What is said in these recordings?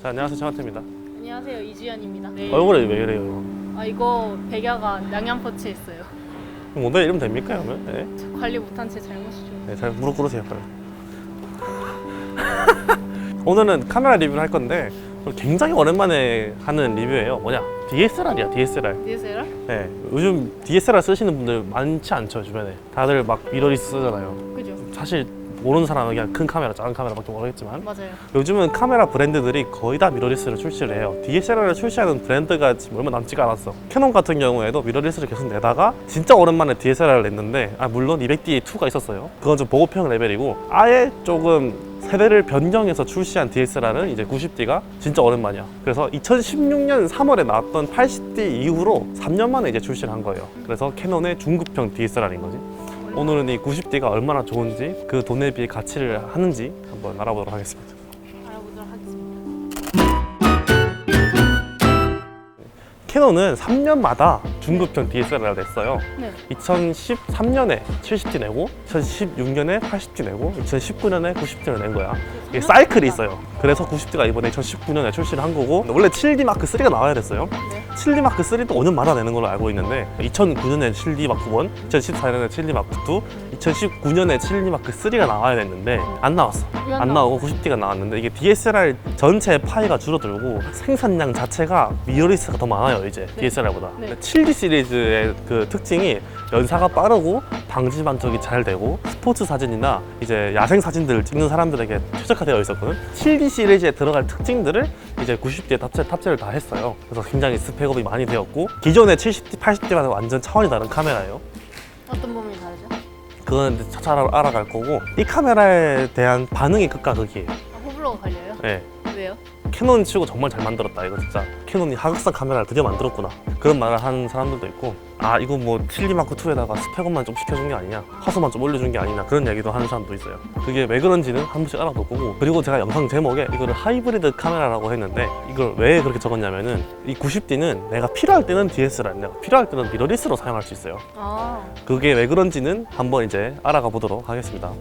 자, 안녕하세요. 장하태입니다. 안녕하세요, 이주연입니다. 네. 얼굴에 왜 이래요? 이거 백야가 양양포츠에 있어요. 모델 이름 됩니까, 그러면? 네. 저 관리 못한 제 잘못이죠. 네, 잘 무릎 꿇으세요, 빨리. 오늘은 카메라 리뷰를 할 건데 굉장히 오랜만에 하는 리뷰예요. 뭐냐? DSLR이야, DSLR. DSLR? 네, 요즘 DSLR 쓰시는 분들 많지 않죠, 주변에. 다들 막 미러리스 쓰잖아요. 그죠? 사실 모르는 사람은 그냥 큰 카메라, 작은 카메라밖에 모르겠지만 맞아요. 요즘은 카메라 브랜드들이 거의 다 미러리스를 출시를 해요. DSLR을 출시하는 브랜드가 지금 얼마 남지가 않았어. 캐논 같은 경우에도 미러리스를 계속 내다가 진짜 오랜만에 DSLR을 냈는데 물론 200D2가 있었어요. 그건 좀 보급형 레벨이고 아예 조금 세대를 변경해서 출시한 DSLR은 이제 90D가 진짜 오랜만이야. 그래서 2016년 3월에 나왔던 80D 이후로 3년 만에 이제 출시를 한 거예요. 그래서 캐논의 중급형 DSLR인 거지. 오늘은 이 90D가 얼마나 좋은지 그 돈에 비해 가치를 하는지 한번 알아보도록 하겠습니다. 알아보도록 하겠습니다. 캐논은 3년마다 중급형 DSLR을 냈어요. 네. 2013년에 70D 내고 2016년에 80D 내고 2019년에 90D를 낸 거야. 이게 사이클이 있어요. 그래서 90D가 이번에 2019년에 출시를 한 거고 원래 7D 마크 3가 나와야 됐어요. 네. 7D 마크 3도 5년마다 내는 걸로 알고 있는데 2009년에 7D 마크 1, 2014년에 7D 마크 2, 2019년에 7D 마크 3가 나와야 됐는데 안 나왔어. 왜 안 나오고 90D가 나왔는데 이게 DSLR 전체 파이가 줄어들고 생산량 자체가 미러리스가 더 많아요 이제. 네. DSLR보다. 네. 7D 시리즈의 그 특징이 연사가 빠르고 방지 반짝이 잘 되고 스포츠 사진이나 이제 야생 사진들을 찍는 사람들에게 최적화되어 있었거든. 7D 시리즈에 들어갈 특징들을 이제 90D에 탑재를 다 했어요. 그래서 굉장히 스펙업이 많이 되었고 기존의 70D, 80D와는 완전 차원이 다른 카메라예요. 어떤 부분이 다르죠? 그건 이제 차차 알아갈 거고 이 카메라에 대한 반응이 극과 극이에요. 호불호가 갈려요? 네. 왜요? 캐논 치고 정말 잘 만들었다 이거 진짜. 캐논이 하극상 카메라를 드디어 만들었구나 그런 말을 하는 사람들도 있고 이거 뭐 7D 마크 2에다가 스펙업만 좀 시켜준 게 아니냐, 화소만 좀 올려준 게 아니냐 그런 얘기도 하는 사람도 있어요. 그게 왜 그런지는 한 번씩 알아볼 거고, 그리고 제가 영상 제목에 이거를 하이브리드 카메라라고 했는데 이걸 왜 그렇게 적었냐면은 이 90D는 내가 필요할 때는 DSLR, 내가 필요할 때는 미러리스로 사용할 수 있어요. 그게 왜 그런지는 한번 이제 알아가 보도록 하겠습니다.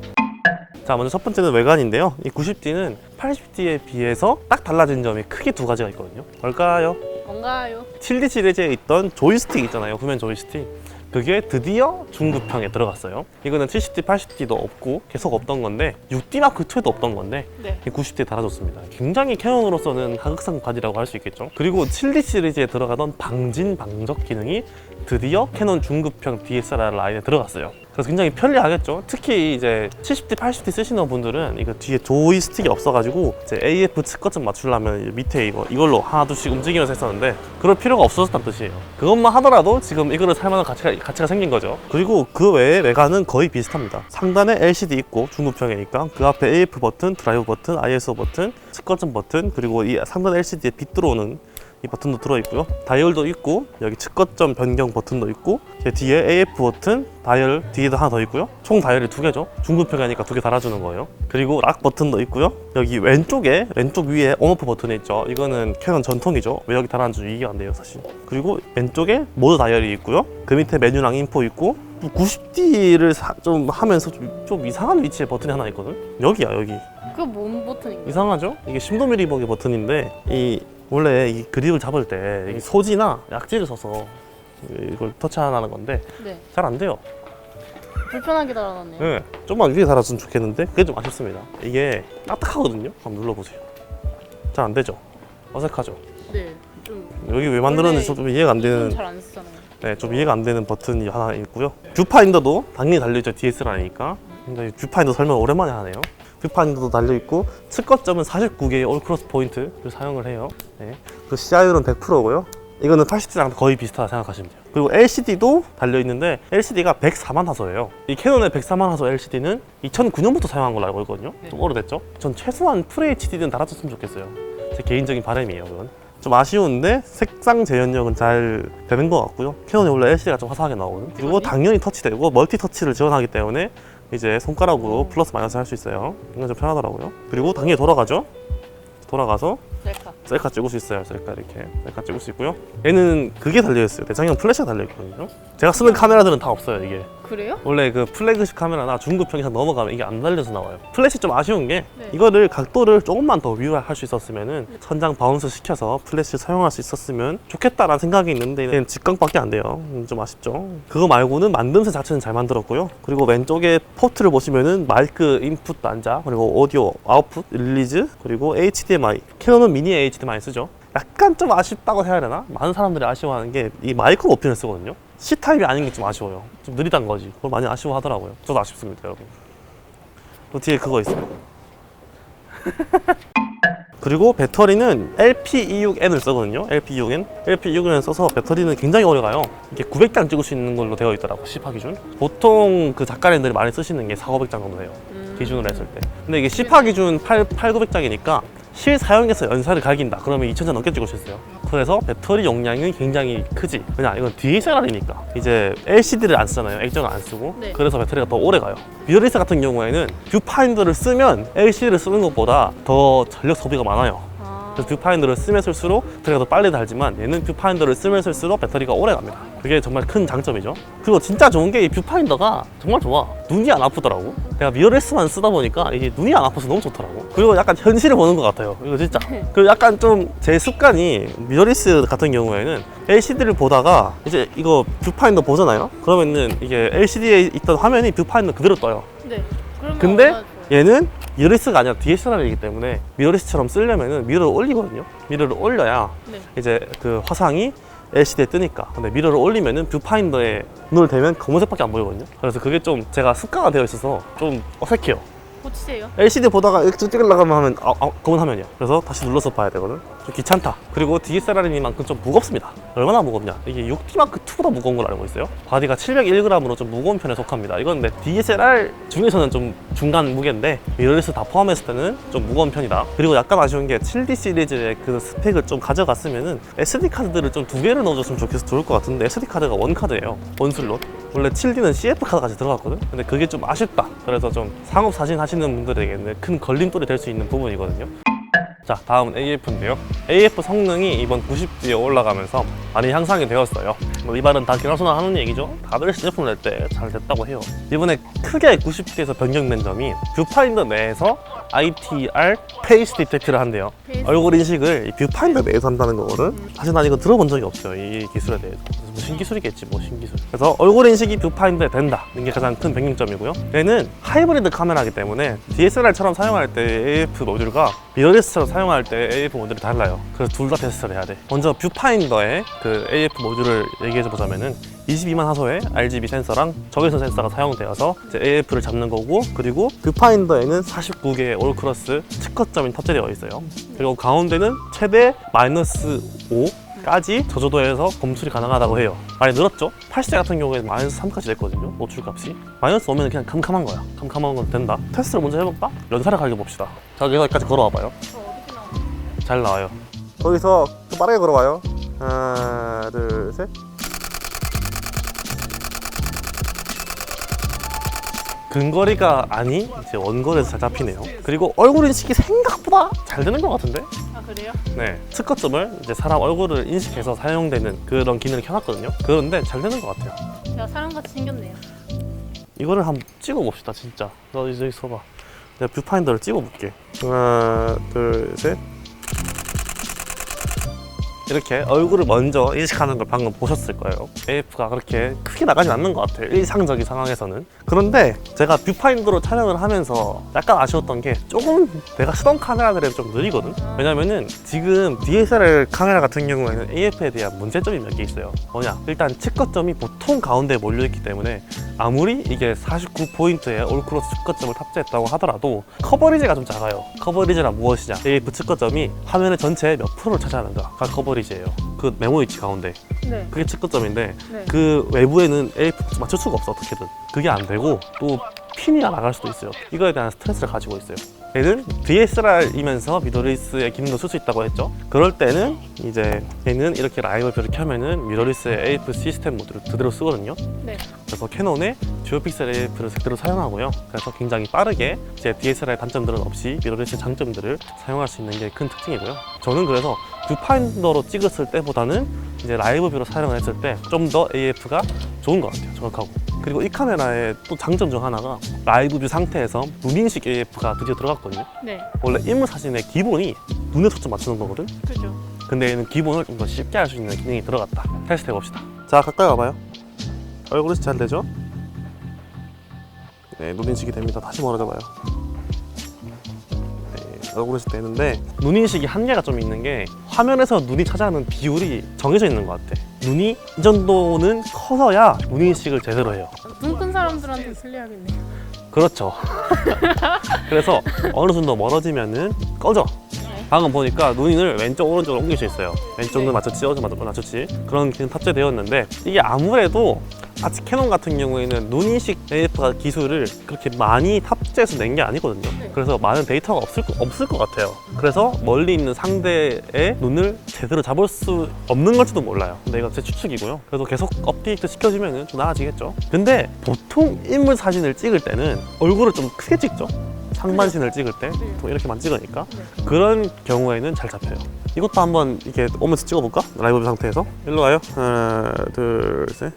자, 먼저 첫 번째는 외관인데요. 이 90D는 80D에 비해서 딱 달라진 점이 크게 두 가지가 있거든요. 뭘까요? 뭔가요? 7D 시리즈에 있던 조이스틱 있잖아요. 후면 조이스틱. 그게 드디어 중급형에 들어갔어요. 이거는 70D, 80D도 없고 계속 없던 건데 6D 마크 2에도 없던 건데 네. 90D에 달아줬습니다. 굉장히 캐논으로서는 하극상 바디라고 할 수 있겠죠. 그리고 7D 시리즈에 들어가던 방진 방적 기능이 드디어 캐논 중급형 DSLR 라인에 들어갔어요. 그래서 굉장히 편리하겠죠. 특히 이제 70D, 80D 쓰시는 분들은 이거 뒤에 조이스틱이 없어가지고 이제 AF 측거점 맞추려면 밑에 이걸로 하나 둘씩 움직이면서 했었는데 그럴 필요가 없어졌다는 뜻이에요. 그것만 하더라도 지금 이거를 살만한 가치가 생긴 거죠. 그리고 그 외에 외관은 거의 비슷합니다. 상단에 LCD 있고 중급형이니까 그 앞에 AF 버튼, 드라이브 버튼, ISO 버튼, 측거점 버튼, 그리고 이 상단 LCD에 빛 들어오는 이 버튼도 들어있고요. 다이얼도 있고 여기 측거점 변경 버튼도 있고 제 뒤에 AF 버튼, 다이얼 뒤에도 하나 더 있고요. 총 다이얼이 2개죠. 중급형이니까 2개 달아주는 거예요. 그리고 락 버튼도 있고요. 여기 왼쪽 위에 온오프 버튼이 있죠. 이거는 캐논 전통이죠. 왜 여기 달아주는지 이해가 안 돼요 사실. 그리고 왼쪽에 모드 다이얼이 있고요. 그 밑에 메뉴랑 인포 있고 90D를 좀 하면서 좀 이상한 위치에 버튼이 하나 있거든. 여기야 여기. 그거 뭔 버튼인가요? 이상하죠? 이게 심도미 리버기 버튼인데 원래 이 그립을 잡을 때 이 소지나 약지를 써서 이걸 터치하는 건데 네. 잘 안 돼요. 불편하게 달아놨네요. 네, 좀만 위에 달았으면 좋겠는데 그게 좀 아쉽습니다. 이게 딱딱하거든요. 한번 눌러보세요. 잘 안 되죠? 어색하죠? 네. 좀 여기 왜 만들었는지 좀 이해가 안 되는, 잘안 쓰잖아요. 네, 좀 이해가 안 되는 버튼이 하나 있고요. 뷰파인더도 당연히 달려있죠. DSLR이니까. 근데 뷰파인더 설명 오랜만에 하네요. 뷰파인더도 달려있고 측거점은 49개의 올크로스 포인트를 사용을 해요. 네. 그 CI율은 100%고요. 이거는 80D랑 거의 비슷하다 생각하시면 돼요. 그리고 LCD도 달려있는데 LCD가 104만 화소예요. 이 캐논의 104만 화소 LCD는 2009년부터 사용한 걸로 알고 있거든요. 네. 좀 오래됐죠? 전 최소한 FHD는 달아줬으면 좋겠어요. 제 개인적인 바람이에요. 그건 좀 아쉬운데 색상 재현력은 잘 되는 것 같고요. 캐논이 원래 LCD가 좀 화사하게 나오거든요. 그리고 당연히 터치되고 멀티 터치를 지원하기 때문에 이제 손가락으로 플러스 마이너스 할 수 있어요. 이건 좀 편하더라고요. 그리고 당연히 돌아가죠. 돌아가서 셀카 찍을 수 있어요. 셀카 찍을 수 있고요. 얘는 그게 달려있어요. 내장형 플래시가 달려있거든요. 제가 쓰는 카메라들은 다 없어요. 이게 그래요? 원래 그 플래그십 카메라나 중급형 이상 넘어가면 이게 안 달려서 나와요. 플래시 좀 아쉬운 게 네. 이거를 각도를 조금만 더 위로할 수 있었으면은 선장 바운스 시켜서 플래시 사용할 수 있었으면 좋겠다라는 생각이 있는데 얘는 직각밖에 안 돼요. 좀 아쉽죠. 그거 말고는 만듦새 자체는 잘 만들었고요. 그리고 왼쪽에 포트를 보시면은 마이크 인풋 단자, 그리고 오디오 아웃풋, 릴리즈, 그리고 HDMI. 캐논은 미니 HDMI 쓰죠. 약간 좀 아쉽다고 해야 되나? 많은 사람들이 아쉬워하는 게 이 마이크 오픈을 쓰거든요. C타입이 아닌 게 좀 아쉬워요. 좀 느리단 거지. 그걸 많이 아쉬워하더라고요. 저도 아쉽습니다, 여러분. 또 뒤에 그거 있어요. 그리고 배터리는 LP26N을 쓰거든요. LP26N. LP26N 써서 배터리는 굉장히 오래 가요. 이게 900장 찍을 수 있는 걸로 되어 있더라고, 10화 기준. 보통 그 작가님들이 많이 쓰시는 게 400, 500장 정도 돼요. 기준으로 했을 때. 근데 이게 10화 기준 900장이니까 실사용해서 연사를 갈긴다 그러면 2000장 넘게 찍을 수 있어요. 그래서 배터리 용량이 굉장히 크지. 왜냐, 이건 DSLR이니까 이제 LCD를 안 쓰잖아요. 액정을 안 쓰고. 네. 그래서 배터리가 더 오래 가요. 미러리스 같은 경우에는 뷰파인더를 쓰면 LCD를 쓰는 것보다 더 전력 소비가 많아요. 그래서 뷰파인더를 쓰면 쓸수록 배터리가 더 빨리 달지만 얘는 뷰파인더를 쓰면 쓸수록 배터리가 오래 갑니다. 그게 정말 큰 장점이죠. 그리고 진짜 좋은 게 이 뷰파인더가 정말 좋아. 눈이 안 아프더라고. 내가 미러레스만 쓰다 보니까 이게 눈이 안 아파서 너무 좋더라고. 그리고 약간 현실을 보는 것 같아요. 이거 진짜. 그리고 약간 좀 제 습관이 미러리스 같은 경우에는 LCD를 보다가 이제 이거 뷰파인더 보잖아요. 그러면은 이게 LCD에 있던 화면이 뷰파인더 그대로 떠요. 네. 그러면 근데 얼마나 좋아요? 얘는 미러리스가 아니라 DSLR이기 때문에 미러리스처럼 쓰려면은 미러를 올리거든요. 미러를 올려야 네. 이제 그 화상이 LCD에 뜨니까. 근데 미러를 올리면은 뷰파인더에 눈을 대면 검은색밖에 안 보이거든요. 그래서 그게 좀 제가 습관화 되어 있어서 좀 어색해요. 고치세요. LCD 보다가 이렇게 찍으려고 하면 검은 화면이야. 그래서 다시 눌러서 봐야 되거든. 좀 귀찮다. 그리고 DSLR이니만큼 좀 무겁습니다. 얼마나 무겁냐? 이게 6D마크2보다 무거운 걸 알고 있어요. 바디가 701g으로 좀 무거운 편에 속합니다. 이건 내 DSLR 중에서는 좀 중간 무게인데 미러리스 다 포함했을 때는 좀 무거운 편이다. 그리고 약간 아쉬운 게 7D 시리즈의 그 스펙을 좀 가져갔으면은 SD 카드들을 좀 2개를 넣어줬으면 좋을 것 같은데 SD 카드가 원카드예요. 원슬롯. 원래 7D는 CF 카드까지 들어갔거든. 근데 그게 좀 아쉽다. 그래서 좀 상업 사진 하시는 분들에게는 큰 걸림돌이 될 수 있는 부분이거든요. 자, 다음은 AF인데요. AF 성능이 이번 90D에 올라가면서 많이 향상이 되었어요. 이 말은 다 기나소나 하는 얘기죠. 다들 제품 낼 때 잘 됐다고 해요. 이번에 크게 90D에서 변경된 점이 뷰파인더 내에서 ITR 페이스 디텍트를 한대요. 얼굴 인식을 이 뷰파인더 내에서 한다는 거거든. 사실 난 이거 들어본 적이 없어요, 이 기술에 대해서. 뭐 신기술이겠지, 뭐 신기술. 그래서 얼굴 인식이 뷰파인더에 된다. 이게 가장 큰 변경점이고요. 얘는 하이브리드 카메라이기 때문에 DSLR처럼 사용할 때 AF 모듈과 미러리스처럼 사용할 때 AF 모듈이 달라요. 그래서 둘 다 테스트를 해야 돼. 먼저 뷰파인더의 그 AF 모듈을 얘기해서 보자면은 22만 화소의 RGB 센서랑 적외선 센서가 사용되어서 이제 AF를 잡는 거고, 그리고 뷰파인더에는 49개의 올크로스 측거점이 탑재되어 있어요. 그리고 가운데는 최대 -5까지 저조도에서 검출이 가능하다고 해요. 많이 늘었죠? 8세 같은 경우에는 -3까지 됐거든요, 노출값이. -5면 그냥 캄캄한 거야. 캄캄한 건 된다. 테스트를 먼저 해볼까? 연사를 갈겨봅시다. 자, 여기까지 걸어와봐요. 저 어디서 나오나요? 잘 나와요. 거기서 좀 빠르게 걸어와요. 하나, 둘, 셋. 근거리가 아니 이제 원거리에서 잘 잡히네요. 그리고 얼굴 인식이 생각보다 잘 되는 것 같은데? 아, 그래요? 네, 특허점을 이제 사람 얼굴을 인식해서 사용되는 그런 기능을 켜놨거든요. 그런데 잘 되는 것 같아요. 제가 사람같이 생겼네요. 이거를 한번 찍어봅시다, 진짜. 너 이제 있어봐. 내가 뷰파인더를 찍어볼게. 하나, 둘, 셋. 이렇게 얼굴을 먼저 인식하는 걸 방금 보셨을 거예요. AF가 그렇게 크게 나가진 않는 것 같아요, 일상적인 상황에서는. 그런데 제가 뷰파인더로 촬영을 하면서 약간 아쉬웠던 게 조금 내가 쓰던 카메라들에 좀 느리거든. 왜냐면은 지금 DSLR 카메라 같은 경우에는 AF에 대한 문제점이 몇 개 있어요. 뭐냐, 일단 측거점이 보통 가운데에 몰려있기 때문에 아무리 이게 49포인트의 올크로스 측거점을 탑재했다고 하더라도 커버리지가 좀 작아요. 커버리지가 무엇이냐, AF 측거점이 화면의 전체의 몇 프로를 차지하는가가 커버리지예요. 그 메모 위치 가운데 네. 그게 측거점인데, 네. 그 외부에는 AF 맞출 수가 없어. 어떻게든 그게 안 되고 또 핀이 나갈 수도 있어요. 이거에 대한 스트레스를 가지고 있어요. 얘는 DSLR이면서 미러리스의 기능도 쓸 수 있다고 했죠. 그럴 때는 이제 얘는 이렇게 라이브 뷰를 켜면은 미러리스의 AF 시스템 모드를 그대로 쓰거든요. 네. 그래서 캐논의 듀오픽셀 AF를 그대로 사용하고요. 그래서 굉장히 빠르게 제 DSLR의 단점들은 없이 미러리스의 장점들을 사용할 수 있는 게 큰 특징이고요. 저는 그래서 뷰파인더로 찍었을 때보다는 이제 라이브 뷰로 촬영을 했을 때 좀 더 AF가 좋은 것 같아요. 정확하고. 그리고 이 카메라의 또 장점 중 하나가 라이브 뷰 상태에서 눈인식 AF가 드디어 들어갔거든요. 네. 원래 인물 사진의 기본이 눈에 초점 맞추는 거거든. 그죠. 근데 얘는 기본을 좀 더 쉽게 할 수 있는 기능이 들어갔다. 테스트 해봅시다. 자, 가까이 와봐요. 얼굴이 잘 되죠? 네, 눈인식이 됩니다. 다시 멀어져봐요. 네, 얼굴이 되는데 눈인식이 한계가 좀 있는 게 화면에서 눈이 차지하는 비율이 정해져 있는 것 같아. 눈이 이 정도는 커서야 눈인식을 제대로 해요. 눈 큰 사람들한테 불리하겠네요. 그렇죠. 그래서 어느 정도 멀어지면은 꺼져. 방금 보니까 눈을 왼쪽 오른쪽으로 옮길 수 있어요. 왼쪽 눈 맞췄지, 오른쪽 눈 맞췄지. 그런 기능 탑재되었는데 이게 아무래도 아직 캐논 같은 경우에는 눈인식 AF 기술을 그렇게 많이 탑재해서 낸 게 아니거든요. 네. 그래서 많은 데이터가 없을 것 같아요. 그래서 멀리 있는 상대의 눈을 제대로 잡을 수 없는 건지도 몰라요. 근데 이건 제 추측이고요. 그래서 계속 업데이트 시켜주면 좀 나아지겠죠. 근데 보통 인물 사진을 찍을 때는 얼굴을 좀 크게 찍죠. 상반신을 찍을 때 보통 이렇게만 찍으니까 그런 경우에는 잘 잡혀요. 이것도 한번 이렇게 오면서 찍어볼까? 라이브 상태에서 일로 와요. 하나, 둘, 셋.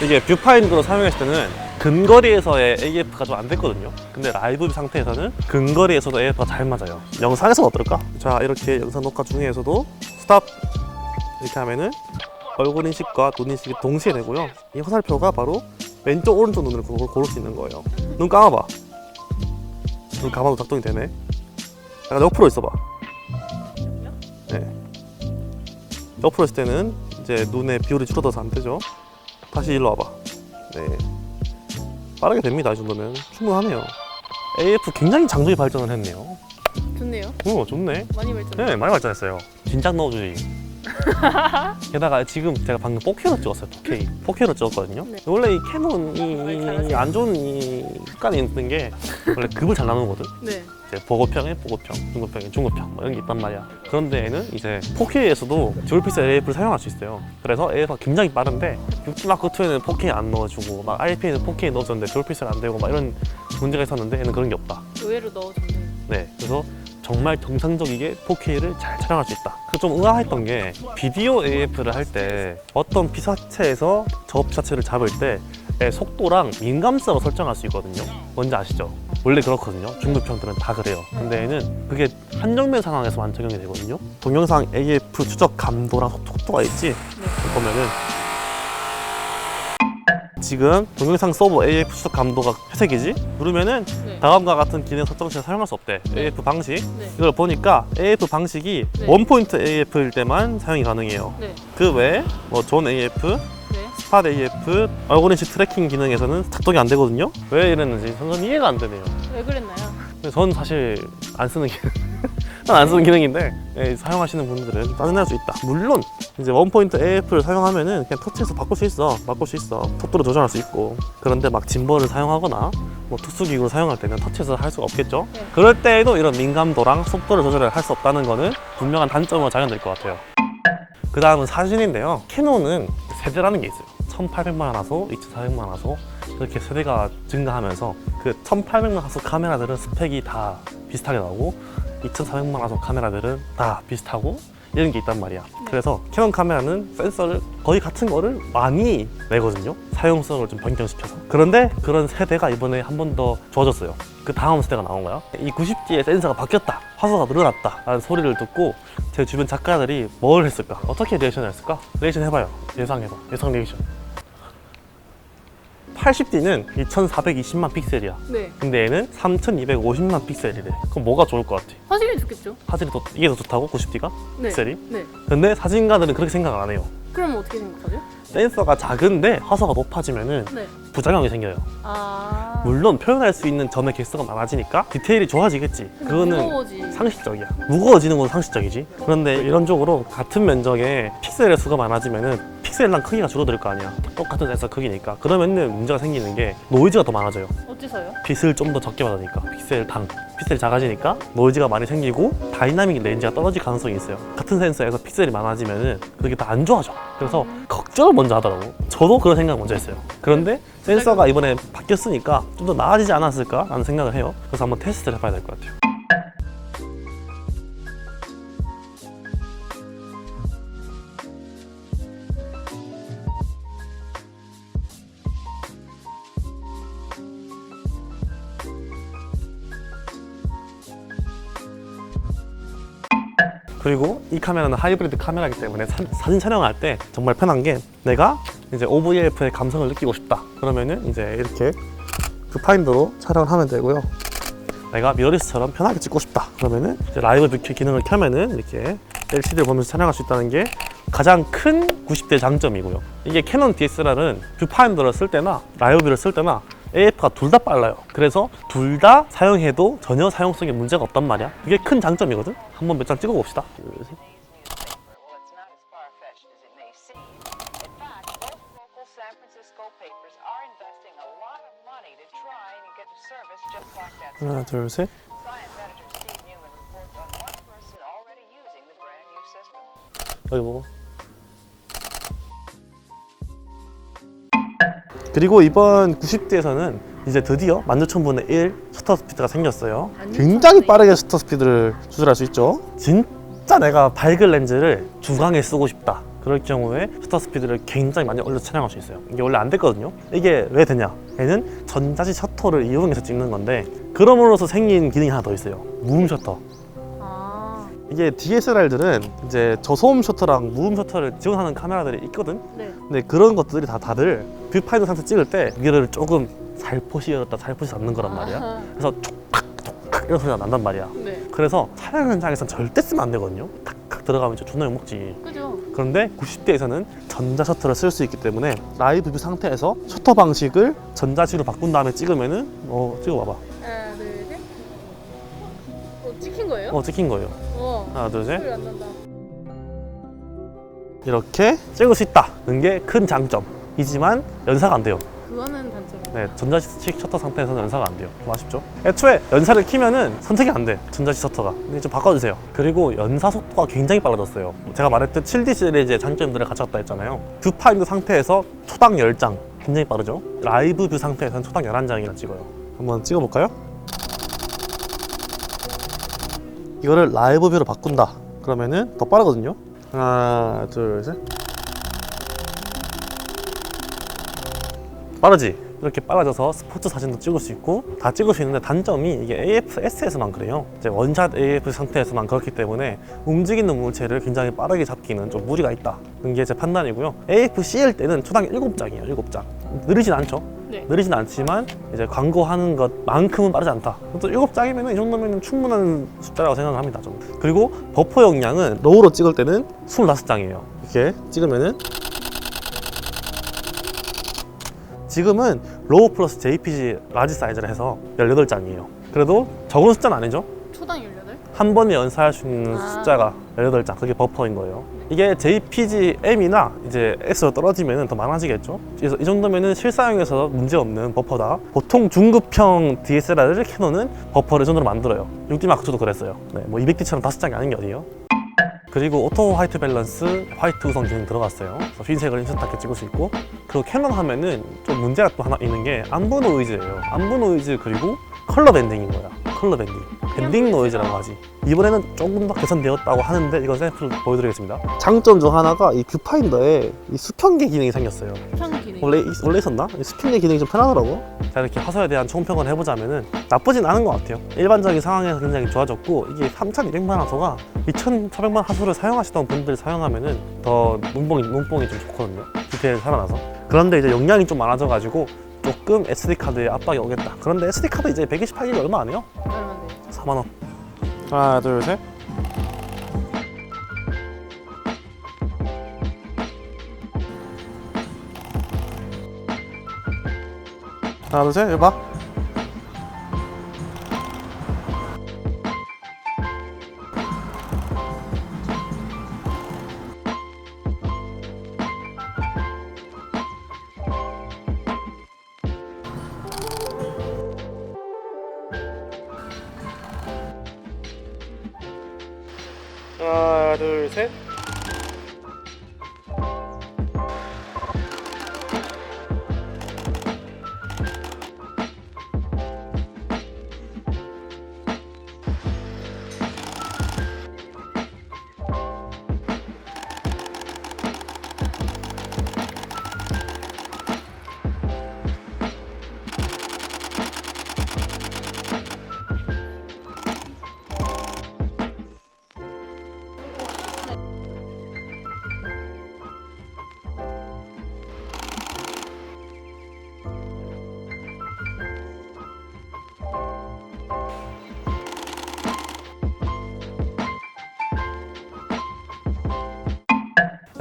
이게 뷰파인더로 사용했을 때는 근거리에서의 AF가 좀 안 됐거든요. 근데 라이브 상태에서는 근거리에서도 AF가 잘 맞아요. 영상에서는 어떨까? 자, 이렇게 영상 녹화 중에서도 스탑 이렇게 하면은 얼굴 인식과 눈 인식이 동시에 되고요. 이 화살표가 바로 왼쪽 오른쪽 눈을 고를 수 있는 거예요. 눈 감아봐. 눈 감아도 작동이 되네. 약간 옆으로 있어봐. 네. 옆으로 있을 때는 이제 눈의 비율이 줄어들어서 안 되죠. 다시 일로 와봐. 네. 빠르게 됩니다. 이 정도면 충분하네요. AF 굉장히 장족이 발전을 했네요. 좋네요. 오, 좋네. 많이 발전. 네, 많이 발전했어요. 진작 넣어주지. 게다가 지금 제가 방금 4K로 찍었어요. 4K로 찍었거든요. 네. 원래 이 정말 캐논이 잘하세요. 안 좋은 이 습관이 있는 게 원래 급을 잘 나누거든. 네. 이제 보고평에 보고평, 중고평에 중고평 뭐 이런 게 있단 말이야. 그런데 얘는 이제 4K에서도 듀얼픽셀 AF를 사용할 수 있어요. 그래서 AF가 굉장히 빠른데 마크2에는 4K 안 넣어주고 막 RP에는 4K 넣어줬는데 듀얼픽셀 안 되고 막 이런 문제가 있었는데 얘는 그런 게 없다. 의외로 넣어줬네요. 네, 그래서 정말 정상적이게 4K를 잘 촬영할 수 있다. 그 좀 의아했던 게 비디오 AF를 할 때 어떤 피사체에서 저 피사체를 잡을 때의 속도랑 민감성을 설정할 수 있거든요. 뭔지 아시죠? 원래 그렇거든요. 중급형들은 다 그래요. 근데 얘는 그게 한정면 상황에서만 적용이 되거든요. 동영상 AF 추적 감도랑 속도가 있지? 네. 보면은 지금 동영상 서버 AF 추적 감도가 회색이지? 누르면은 네. 다음과 같은 기능 설정 시 사용할 수 없대. AF 방식. 네. 이걸 보니까 AF 방식이 네. 원포인트 AF일 때만 사용이 가능해요. 네. 그 외에 뭐 존 AF, 네. 스팟 AF, 얼굴 인식 트래킹 기능에서는 작동이 안 되거든요. 왜 이랬는지 저는 이해가 안 되네요. 왜 그랬나요? 근데 전 사실 안 쓰는 기능. 난 안 쓰는 기능인데 예, 사용하시는 분들은 짜증날 수 있다. 물론 이제 원포인트 AF를 사용하면은 그냥 터치해서 바꿀 수 있어. 속도를 조절할 수 있고. 그런데 막 짐벌을 사용하거나 뭐 특수기구를 사용할 때는 터치해서 할 수가 없겠죠. 네. 그럴 때에도 이런 민감도랑 속도를 조절을 할 수 없다는 거는 분명한 단점으로 작용될 것 같아요. 그 다음은 사진인데요. 캐논은 세대라는 게 있어요. 1800만 화소, 2400만 화소 이렇게 세대가 증가하면서 그 1800만 화소 카메라들은 스펙이 다 비슷하게 나오고 2400만 화소 카메라들은 다 비슷하고 이런 게 있단 말이야. 그래서 캐논 카메라는 센서를 거의 같은 거를 많이 내거든요. 사용성을 좀 변경시켜서. 그런데 그런 세대가 이번에 한 번 더 좋아졌어요. 그 다음 세대가 나온 거야. 이 90D의 센서가 바뀌었다. 화소가 늘어났다. 라는 소리를 듣고 제 주변 작가들이 뭘 했을까? 어떻게 리액션을 했을까? 리액션 해봐요. 예상해봐. 예상 리액션. 80D는 2420만 픽셀이야. 네. 근데 얘는 3250만 픽셀이래. 그럼 뭐가 좋을 것 같아? 사진이 좋겠죠? 사진이 이게 더 좋다고? 90D가? 네. 픽셀이? 네. 근데 사진가들은 그렇게 생각 안 해요. 그럼 어떻게 생각하죠? 센서가 작은데 화소가 높아지면은 네. 부작용이 생겨요. 아. 물론 표현할 수 있는 점의 개수가 많아지니까 디테일이 좋아지겠지. 그거는 무거워지. 상식적이야. 무거워지는 건 상식적이지. 그런데 이론적으로 같은 면적에 픽셀의 수가 많아지면은 픽셀당 크기가 줄어들 거 아니야. 똑같은 센서 크기니까. 그러면은 문제가 생기는 게 노이즈가 더 많아져요. 어째서요? 빛을 좀 더 적게 받으니까 픽셀이 작아지니까 노이즈가 많이 생기고 다이나믹 렌즈가 떨어질 가능성이 있어요. 같은 센서에서 픽셀이 많아지면은 그게 더 안 좋아져. 그래서 걱정을 먼저 하더라고. 저도 그런 생각 먼저 했어요. 그런데 센서가 이번에 바뀌었으니까 좀 더 나아지지 않았을까 라는 생각을 해요. 그래서 한번 테스트를 해봐야 될 것 같아요. 그리고 이 카메라는 하이브리드 카메라이기 때문에 사진 촬영할 때 정말 편한 게 내가 이제 OVF의 감성을 느끼고 싶다 그러면은 이제 이렇게 뷰파인더로 촬영을 하면 되고요. 내가 미러리스처럼 편하게 찍고 싶다 그러면은 이제 라이브 뷰 기능을 켜면은 이렇게 LCD를 보면서 촬영할 수 있다는 게 가장 큰 90대 장점이고요. 이게 캐논 DSLR은 뷰파인더를 쓸 때나 라이브 뷰를 쓸 때나 AF가 둘 다 빨라요. 그래서 둘 다 사용해도 전혀 사용성에 문제가 없단 말이야. 그게 큰 장점이거든. 한번 몇 장 찍어 봅시다. Well, it's not as far-fetched as it may seem. In fact, most local San Francisco papers are investing a lot of money to try and get a service just like that. 하나, 둘, 셋. Science editor Steve Newman reports on one person already using the brand new system. 여기 보고. 그리고 이번 90대에서는 이제 드디어 16,000분의 1 셔터 스피드가 생겼어요. 굉장히 빠르게 셔터 스피드를 조절할 수 있죠. 진짜 내가 밝은 렌즈를 주광에 쓰고 싶다. 그럴 경우에 셔터 스피드를 굉장히 많이 올려서 촬영할 수 있어요. 이게 원래 안 됐거든요. 이게 왜 되냐? 얘는 전자식 셔터를 이용해서 찍는 건데 그럼으로써 생긴 기능이 하나 더 있어요. 무음 셔터. 아, 이게 DSLR들은 이제 저소음 셔터랑 무음 셔터를 지원하는 카메라들이 있거든. 네. 근데 그런 것들이 다들 뷰파인더 상태 찍을 때 미러를 조금 살포시 열었다 살포시 닫는 거란 말이야. 아, 그래서 촉팍 이런 소리가 난단 말이야. 네. 그래서 촬영 현장에선 절대 쓰면 안 되거든요. 탁탁 들어가면 진짜 존나 욕먹지. 그죠? 그런데 90대에서는 전자 셔터를 쓸 수 있기 때문에 라이브 뷰 상태에서 셔터 방식을 전자식으로 바꾼 다음에 찍으면은 찍어봐봐. 하나, 둘, 셋. 찍힌 거예요? 찍힌 거예요. 하나 둘 셋. 소리 안 난다. 이렇게 찍을 수 있다는 게 큰 장점이지만 연사가 안 돼요. 그거는 단점이에요. 네, 전자식 셔터 상태에서는 연사가 안 돼요. 좀 아쉽죠? 애초에 연사를 키면은 선택이 안 돼. 전자식 셔터가. 근데 좀 바꿔주세요. 그리고 연사 속도가 굉장히 빨라졌어요. 제가 말했듯 7D 시리즈의 장점들을 갖췄다 했잖아요. 뷰파인더 상태에서 초당 10장. 굉장히 빠르죠? 라이브 뷰 상태에서는 초당 11장이나 찍어요. 한번 찍어볼까요? 이거를 라이브 뷰로 바꾼다. 그러면은 더 빠르거든요. 하나, 둘, 셋. 빠르지? 이렇게 빨라져서 스포츠 사진도 찍을 수 있고 다 찍을 수 있는데 단점이 이게 AF-S에서만 그래요. 이제 원샷 AF 상태에서만 그렇기 때문에 움직이는 물체를 굉장히 빠르게 잡기는 좀 무리가 있다. 게 제 판단이고요. AF-C일 때는 초당 7장이에요. 7장. 느리진 않죠? 네. 느리진 않지만 이제 광고하는 것만큼은 빠르지 않다. 또 7장이면 이 정도면 충분한 숫자라고 생각합니다. 좀. 그리고 버퍼 용량은 로우로 찍을 때는 25장이에요. 이렇게 찍으면은 지금은 로우 플러스 JPG 라지 사이즈를 해서 18장이에요. 그래도 적은 숫자는 아니죠. 초당 18? 한 번에 연사할 수 있는 숫자가 18장. 그게 버퍼인 거예요. 이게 JPG M이나 이제 X로 떨어지면 더 많아지겠죠. 그래서 이 정도면은 실사용에서 문제없는 버퍼다. 보통 중급형 DSLR을 캐논은 버퍼를 이 정도로 만들어요. 6D 마크2도 그랬어요. 네, 뭐 200D처럼 5장이 아닌 게 어디예요. 그리고 오토 화이트 밸런스 화이트 구성 기능 들어갔어요. 그래서 흰색을 인스타게 찍을 수 있고, 그리고 캐논 하면은 좀 문제가 또 하나 있는 게 암브 노이즈예요. 암브 노이즈 그리고 컬러 밴딩인 거야. 컬러 밴딩. 밴딩 노이즈라고 하지. 이번에는 조금 더 개선되었다고 하는데 이건 샘플 보여드리겠습니다. 장점 중 하나가 이 뷰파인더에 이 수평계 기능이 생겼어요. 수평 기능. 원래 있었나? 이 수평계 기능이 좀 편하더라고. 자, 이렇게 화소에 대한 총평을 해보자면은 나쁘진 않은 것 같아요. 일반적인 상황에서 굉장히 좋아졌고, 이게 3,200만 화소가 2,400만 화소를 사용하시던 분들이 사용하면은 더 눈뽕이 좀 좋거든요. 디테일 살아나서. 그런데 이제 용량이 좀 많아져가지고 조금 SD카드에 압박이 오겠다. 그런데 SD카드 이제 128GB 얼마 안 해요? 얼마인데? 4만원. 하나, 둘, 셋. 하나, 둘, 셋. 여기 봐. 하나, 둘, 셋.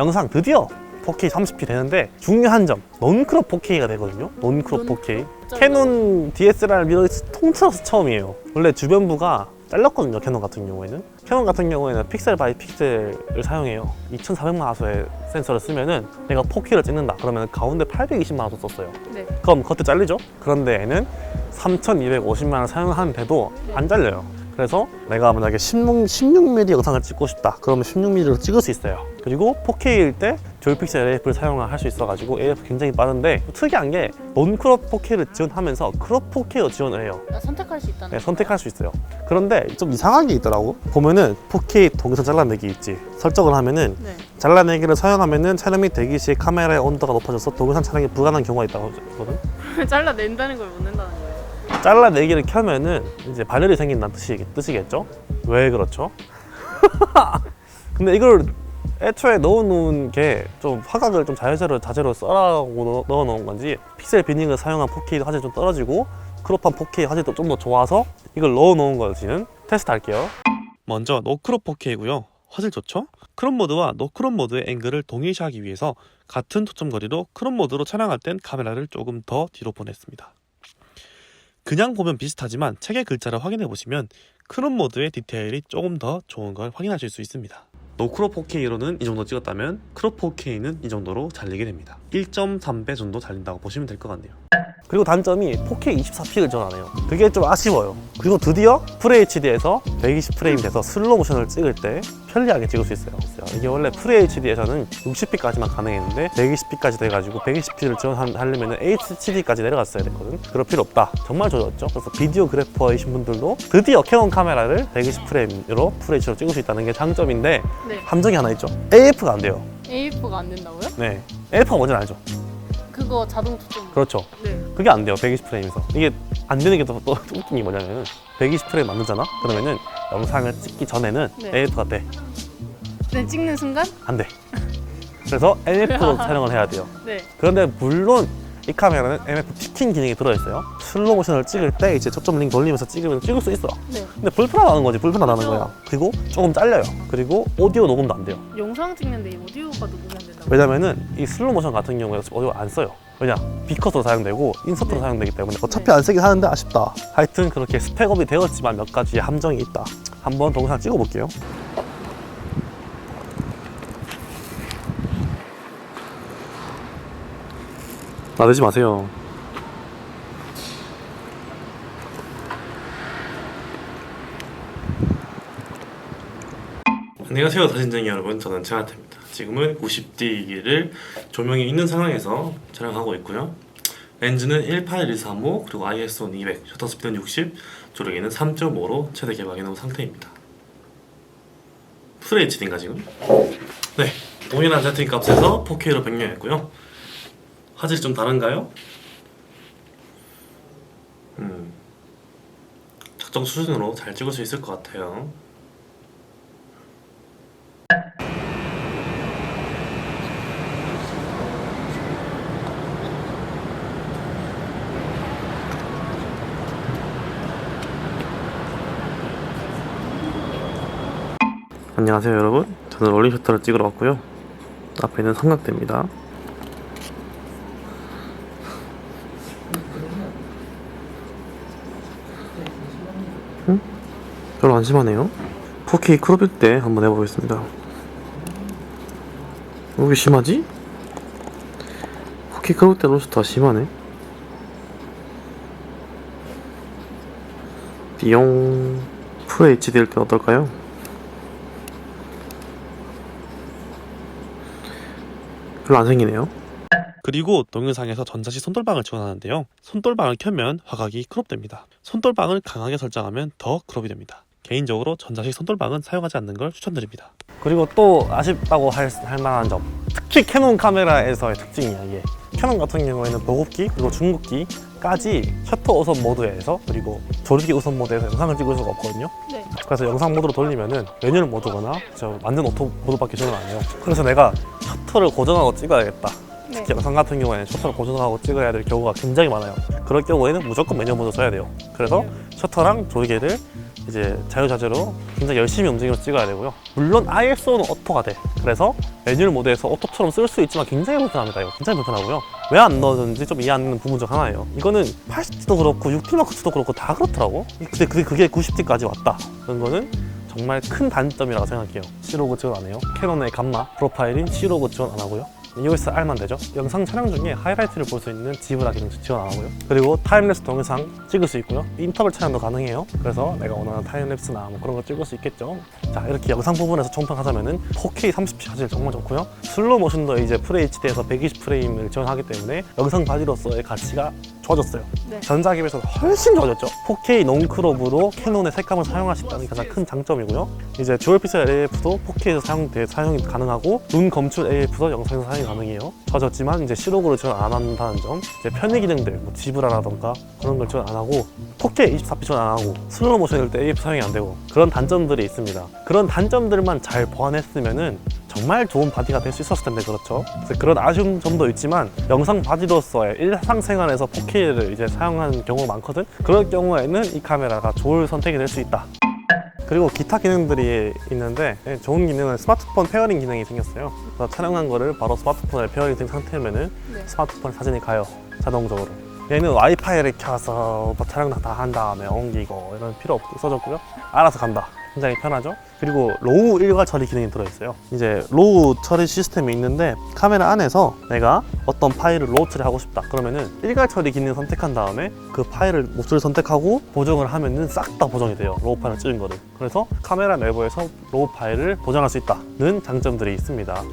영상 드디어 4K 30p 되는데 중요한 점 논크롭 4K가 되거든요. 논크롭 4K. 캐논 DSLR 미러리 통틀어서 처음이에요. 원래 주변부가 잘렸거든요. 캐논 같은 경우에는. 캐논 같은 경우에는 픽셀 바이 픽셀을 사용해요. 2400만 화소의 센서를 쓰면은 내가 4K를 찍는다 그러면 가운데 820만 화소 썼어요. 네. 그럼 겉에 잘리죠? 그런데 얘는 3250만 원 사용하는데도 안 잘려요. 그래서 내가 만약에 16mm 영상을 찍고 싶다 그러면 16mm로 찍을 수 있어요. 그리고 4K일 때 듀얼 픽셀 AF를 사용할 수 있어가지고 AF 굉장히 빠른데 특이한 게 논크롭 4K를 지원하면서 크롭 4K로 지원을 해요. 선택할 수 있다는 네, 선택할 수 있어요. 그런데 좀 이상한 게 있더라고. 보면은 4K 동영상 잘라내기 있지. 설정을 하면은 네. 잘라내기를 사용하면은 촬영 및 대기 시 카메라의 온도가 높아져서 동영상 촬영이 불가능한 경우가 있다고 하거든. 잘라낸다는 걸 못 낸다는 거예요. 잘라내기를 켜면은 이제 발열이 생긴다는 뜻이겠죠? 왜 그렇죠? 근데 이걸 애초에 넣어놓은 게 좀 화각을 좀 자재로 써라고 넣어놓은 건지 픽셀 비닝을 사용한 4K 화질이 좀 떨어지고 크롭한 4K 화질도 좀 더 좋아서 이걸 넣어놓은 건지는 테스트 할게요. 먼저 노크롭 4K고요. 화질 좋죠? 크롭 모드와 노크롭 모드의 앵글을 동일시하기 위해서 같은 초점 거리로 크롭 모드로 촬영할 땐 카메라를 조금 더 뒤로 보냈습니다. 그냥 보면 비슷하지만 책의 글자를 확인해 보시면 크롭 모드의 디테일이 조금 더 좋은 걸 확인하실 수 있습니다. 노크롭 4K로는 이 정도 찍었다면 크롭 4K는 이 정도로 잘리게 됩니다. 1.3배 정도 잘린다고 보시면 될 것 같네요. 그리고 단점이 4K 24p를 지원하네요. 그게 좀 아쉬워요. 그리고 드디어 FHD에서 120프레임 돼서 슬로우 모션을 찍을 때 편리하게 찍을 수 있어요. 이게 원래 FHD에서는 60p까지만 가능했는데 120p까지 돼가지고 120p를 지원하려면 HD까지 내려갔어야 됐거든. 그럴 필요 없다. 정말 좋았죠. 그래서 비디오 그래퍼이신 분들도 드디어 캐논 카메라를 120프레임으로 FHD로 찍을 수 있다는 게 장점인데 네. 함정이 하나 있죠. AF가 안 돼요. AF가 안 된다고요? 네, AF가 뭔지 알죠? 그거 자동 초점. 그렇죠. 네. 그게 안 돼요. 120프레임에서. 이게 안 되는 게 또 웃긴 게 뭐냐면 120프레임 만들잖아? 그러면은 영상을 찍기 전에는 네. AF가 돼. 네, 찍는 순간? 안 돼. 그래서 MF로 촬영을 해야 돼요. 네. 그런데 물론 이 카메라는 MF 피킹 기능이 들어있어요. 슬로우 모션을 찍을 때 이제 초점 링 돌리면서 찍으면 찍을 수 있어. 네. 근데 불편하다는 거지. 불편하다는 그렇죠. 거야. 그리고 조금 잘려요. 그리고 오디오 녹음도 안 돼요. 영상 찍는데 이 오디오가 녹음이 안 된다고? 왜냐면은 이 슬로우 모션 같은 경우에 오디오 안 써요. 왜냐? B컷으로 사용되고 인서트로 네. 사용되기 때문에 어차피 안 쓰긴 하는데 아쉽다. 하여튼 그렇게 스펙업이 되었지만 몇 가지 함정이 있다. 한번 동영상 찍어볼게요. 나대지 마세요. 안녕하세요 사진쟁이 여러분, 저는 최하태입니다. 지금은 90D를 조명이 있는 상황에서 촬영하고 있고요. 렌즈는 18135 그리고 ISO는 200, 셔터 스피드는 60, 조력이는 3.5로 최대 개방해 놓은 상태입니다. 풀 HD인가 지금? 네, 동일한 세팅 값에서 4K로 변경했고요. 화질이 좀 다른가요? 적정 수준으로 잘 찍을 수 있을 것 같아요. 안녕하세요 여러분, 저는 롤링 셔터를 찍으러 왔고요. 앞에 있는 삼각대입니다. 별로 안 심하네요. 4K 크롭일 때 한번 해보겠습니다. 왜 이렇게 심하지? 4K 크롭일 때 롤링 셔터가 심하네. 띠용. 풀 HD일 때 어떨까요? 별로 안 생기네요. 그리고 동영상에서 전자식 손돌방을 지원하는데요. 손돌방을 켜면 화각이 크롭됩니다. 손돌방을 강하게 설정하면 더 크롭이 됩니다. 개인적으로 전자식 손돌방은 사용하지 않는 걸 추천드립니다. 그리고 또 아쉽다고 할 만한 점, 특히 캐논 카메라에서의 특징이야 이게. 캐논 같은 경우에는 보급기 그리고 중급기까지 셔터 우선 모드에서 그리고 조르기 우선 모드에서 영상을 찍을 수가 없거든요. 네. 그래서 영상 모드로 돌리면은 매뉴얼 모드거나 완전 오토 모드밖에 지원 안 해요. 그래서 내가 셔터를 고정하고 찍어야겠다. 네. 특히 영상 같은 경우에는 셔터를 고정하고 찍어야 될 경우가 굉장히 많아요. 그럴 경우에는 무조건 매뉴얼 모드 써야 돼요. 그래서 셔터랑 조리개를 이제 자유자재로 굉장히 열심히 움직이면서 찍어야 되고요. 물론 ISO는 오토가 돼. 그래서 매뉴얼 모드에서 오토처럼 쓸 수 있지만 굉장히 불편합니다. 이거 굉장히 불편하고요. 왜 안 넣었는지 좀 이해 안 되는 부분 중 하나예요. 이거는 80D도 그렇고 6D마크2도 그렇고 다 그렇더라고. 근데 그게 90D까지 왔다. 그런 거는 정말 큰 단점이라고 생각해요. C로그 지원 안 해요. 캐논의 감마 프로파일인 C로그 지원 안 하고요. EOS-R만 되죠. 영상 촬영 중에 하이라이트를 볼 수 있는 지브라 기능 지원 안 하고요. 그리고 타임랩스 동영상 찍을 수 있고요. 인터벌 촬영도 가능해요. 그래서 내가 원하는 타임랩스나 뭐 그런 거 찍을 수 있겠죠. 자, 이렇게 영상 부분에서 총평하자면은 4K 30p 사실 정말 좋고요. 슬로우 모션도 이제 FHD에서 120프레임을 지원하기 때문에 영상 바디로서의 가치가 좋아졌어요. 네. 전작에 비해서 훨씬 좋아졌죠. 4K 롱크롭으로 캐논의 색감을 사용할 수 있다는 게 가장 큰 장점이고요. 이제 듀얼 픽셀 AF도 4K에서 사용이 가능하고 눈 검출 AF도 영상에서 사용이 가능해요. 좋아졌지만 이제 C로그를 지원 안 한다는 점, 이제 편의 기능들, 뭐 지브라라던가 그런 걸 지원 안 하고 4K 24p 지원 안 하고 슬로우 모션일 때 AF 사용이 안 되고 그런 단점들이 있습니다. 그런 단점들만 잘 보완했으면은 정말 좋은 바디가 될 수 있었을 텐데 그렇죠. 그래서 그런 아쉬운 점도 있지만 영상 바디로서의 일상생활에서 4K를 이제 사용하는 경우가 많거든. 그럴 경우에는 이 카메라가 좋은 선택이 될 수 있다. 그리고 기타 기능들이 있는데 좋은 기능은 스마트폰 페어링 기능이 생겼어요. 그래서 촬영한 거를 바로 스마트폰에 페어링 된 상태면은 네. 스마트폰 사진이 가요. 자동적으로. 얘는 와이파이를 켜서 뭐 촬영 다 한 다음에 옮기고 이런 필요 없어졌고요. 알아서 간다. 굉장히 편하죠. 그리고 로우 일괄 처리 기능이 들어있어요. 이제 로우 처리 시스템이 있는데 카메라 안에서 내가 어떤 파일을 로우 처리하고 싶다 그러면은 일괄 처리 기능 선택한 다음에 그 파일을 목소리 선택하고 보정을 하면은 싹 다 보정이 돼요. 로우 파일을 찍은 거를. 그래서 카메라 내부에서 로우 파일을 보정할 수 있다는 장점들이 있습니다.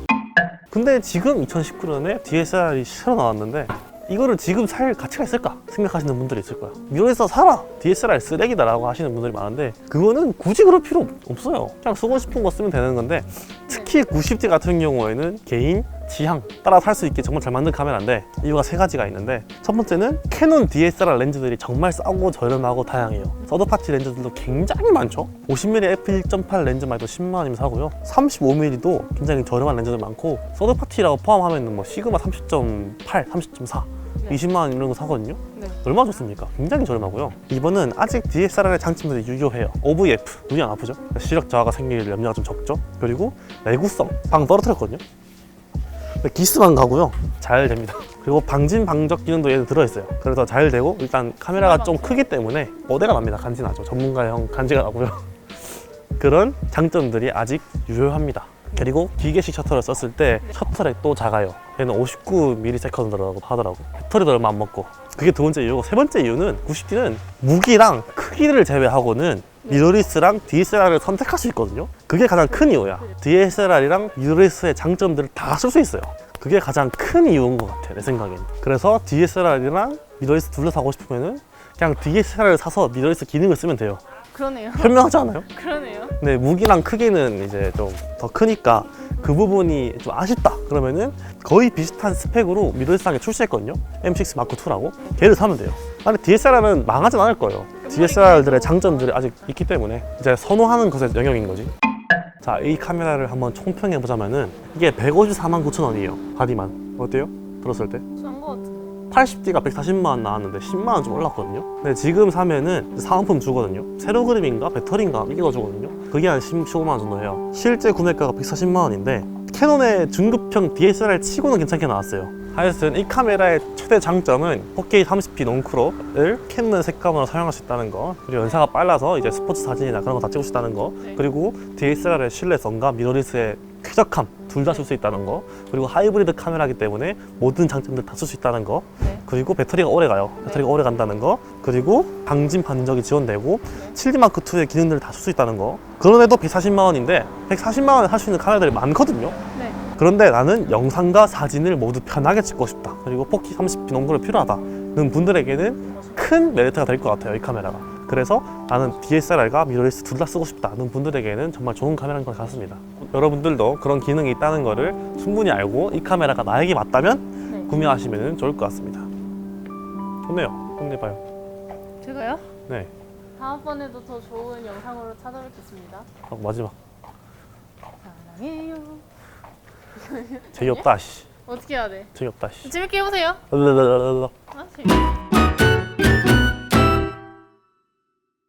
근데 지금 2019년에 DSLR이 새로 나왔는데 이거를 지금 살 가치가 있을까 생각하시는 분들이 있을 거야. 미러에서 사라! DSLR 쓰레기다 라고 하시는 분들이 많은데 그거는 굳이 그럴 필요 없어요. 그냥 쓰고 싶은 거 쓰면 되는 건데 특히 90D 같은 경우에는 개인 취향 따라 살 수 있게 정말 잘 만든 카메라인데 이유가 세 가지가 있는데 첫 번째는 캐논 DSLR 렌즈들이 정말 싸고 저렴하고 다양해요. 서드파티 렌즈들도 굉장히 많죠. 50mm f1.8 렌즈만 해도 10만 원이면 사고요. 35mm도 굉장히 저렴한 렌즈들 많고 서드파티라고 포함하면 뭐 시그마 30.8, 30.4 네. 20만 원 이런 거 사거든요. 네. 얼마나 좋습니까? 굉장히 저렴하고요. 이번은 아직 DSLR의 장점들이 유효해요. OVF, 눈이 안 아프죠? 시력 저하가 생길 염려가 좀 적죠? 그리고 내구성, 방 떨어뜨렸거든요. 기스만 가고요. 잘 됩니다. 그리고 방진 방적 기능도 얘는 들어있어요. 그래서 잘 되고 일단 카메라가 좀 크기 때문에 어대가 납니다. 간지나죠. 전문가형 간지가 나고요. 그런 장점들이 아직 유효합니다. 그리고 기계식 셔터를 썼을 때 셔터렉도 작아요. 얘는 59ms라고 하더라고. 배터리도 얼마 안 먹고. 그게 두 번째 이유고, 세 번째 이유는 90D는 무기랑 크기를 제외하고는 미러리스랑 DSLR을 선택할 수 있거든요. 그게 가장 큰 이유야. DSLR이랑 미러리스의 장점들을 다 쓸 수 있어요. 그게 가장 큰 이유인 것 같아, 내 생각엔. 그래서 DSLR이랑 미러리스 둘 다 사고 싶으면은 그냥 DSLR을 사서 미러리스 기능을 쓰면 돼요. 그러네요. 현명하지 않아요? 그러네요. 근데 무기랑 크기는 이제 좀 더 크니까 그 부분이 좀 아쉽다 그러면은 거의 비슷한 스펙으로 미러리스하게 출시했거든요. M6 마크2라고. 걔를 사면 돼요. 아니 DSLR은 망하진 않을 거예요. DSLR들의 장점들이 아직 있기 때문에 이제 선호하는 것의 영역인 거지. 자, 이 카메라를 한번 총평해 보자면은 이게 154만9천 원이에요. 바디만. 어때요? 들었을 때? 싼 거 같은데. 80D가 140만 원 나왔는데 10만 원 좀 올랐거든요. 근데 지금 사면은 사은품 주거든요. 세로 그림인가 배터리인가 이거 주거든요. 그게 한 15만 원 정도 해요. 실제 구매가가 140만 원인데 캐논의 중급형 DSLR 치고는 괜찮게 나왔어요. 하여튼 이 카메라의 최대 장점은 4K 30p 롱크롭을 캐논 색감으로 사용할 수 있다는 거, 그리고 연사가 빨라서 이제 스포츠 사진이나 그런 거 다 찍을 수 있다는 거, 네. 그리고 DSLR의 신뢰성과 미러리스의 쾌적함 둘 다 쓸 수 있다는 거, 그리고 하이브리드 카메라이기 때문에 모든 장점들 다 쓸 수 있다는 거, 네. 그리고 배터리가 오래 가요. 배터리가 오래 간다는 거, 그리고 방진 반적이 지원되고 7D 마크2의 기능들을 다 쓸 수 있다는 거. 그런데도 140만 원인데 140만 원에 할 수 있는 카메라들이 많거든요. 네. 그런데 나는 영상과 사진을 모두 편하게 찍고 싶다, 그리고 4K 30p 농구를 필요하다는 분들에게는 큰 메리트가 될 것 같아요, 이 카메라가. 그래서 나는 DSLR과 미러리스 둘 다 쓰고 싶다는 분들에게는 정말 좋은 카메라인 것 같습니다. 여러분들도 그런 기능이 있다는 거를 충분히 알고 이 카메라가 나에게 맞다면 네. 구매하시면 좋을 것 같습니다. 좋네요. 힘내봐요. 제가요? 네. 다음번에도 더 좋은 영상으로 찾아뵙겠습니다. 마지막. 사랑해요. 재미없다 씨. 어떻게 해야 돼? 재미없다 씨. 재밌게 해보세요. 랄랄랄랄라. 아, 재밌어.